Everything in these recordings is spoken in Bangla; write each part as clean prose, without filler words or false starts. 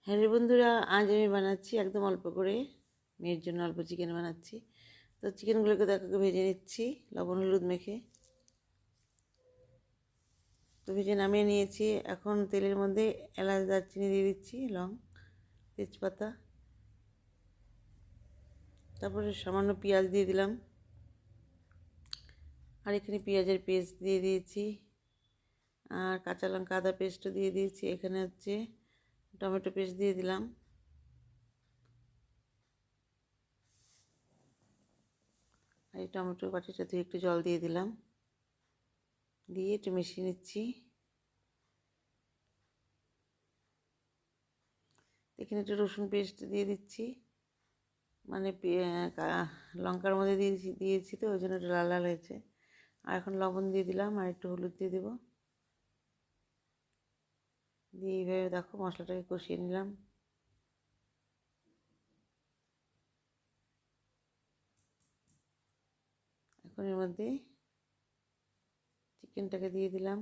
হ্যাঁ রে বন্ধুরা, আজ আমি বানাচ্ছি একদম অল্প করে, মেয়ের জন্য অল্প চিকেন বানাচ্ছি। তো চিকেনগুলোকে দেখো ভেজে নিচ্ছি লবণ হলুদ মেখে। তো ভেজে নামিয়ে নিয়েছি। এখন তেলের মধ্যে এলাচ দারচিনি দিয়ে দিচ্ছি, লং, তেজপাতা, তারপরে সামান্য পেঁয়াজ দিয়ে দিলাম। আর এখানে পেঁয়াজের পেস্ট দিয়ে দিয়েছি, আর কাঁচা লঙ্কা আদা পেস্টও দিয়ে দিয়েছি। এখানে হচ্ছে টমেটো পেস্ট দিয়ে দিলাম। আর এই টমেটো বাটিটা ধুয়ে একটু জল দিয়ে দিলাম, দিয়ে একটু মিশিয়ে নিচ্ছি। এখানে একটু রসুন পেস্ট দিয়ে দিচ্ছি, মানে লঙ্কার মধ্যে দিয়েছি তো ওই জন্য একটু লাল লাল হয়েছে। আর এখন লবণ দিয়ে দিলাম, আর একটু হলুদ দিয়ে দেবো। দিয়ে এইভাবে দেখো মশলাটাকে কষিয়ে নিলাম। এখন এর মধ্যে চিকেনটাকে দিয়ে দিলাম।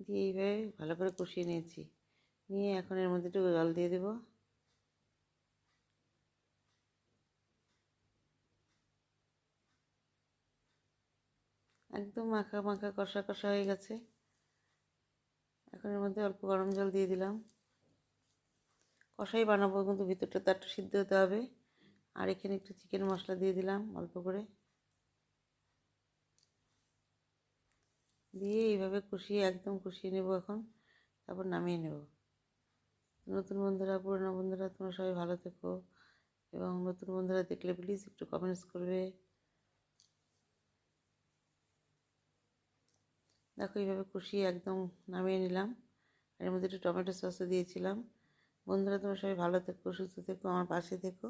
দিয়ে এইভাবে ভালো করে কষিয়ে নিয়েছি। নিয়ে এখন এর মধ্যে একটু জল দিয়ে দেবো। একদম মাখা মাখা কষা কষা হয়ে গেছে। এখন এর মধ্যে অল্প গরম জল দিয়ে দিলাম। কষাই বানাবো, কিন্তু ভিতরটা তো একটু সিদ্ধ হতে হবে। আর এখানে একটু চিকেন মশলা দিয়ে দিলাম অল্প করে, দিয়ে এইভাবে কষিয়ে একদম কষিয়ে নেব এখন। তারপর নামিয়ে নেব। নতুন বন্ধুরা, পুরনো বন্ধুরা, তোমরা সবাই ভালো থেকো। এবং নতুন বন্ধুরা দেখলে প্লিজ একটু কমেন্টস করবে। দেখো এইভাবে কষিয়ে একদম নামিয়ে নিলাম। এর মধ্যে একটু টমেটো সসও দিয়েছিলাম। বন্ধুরা, তোমরা সবাই ভালো থেকো, সুস্থ থেকো, আমার পাশে থেকো।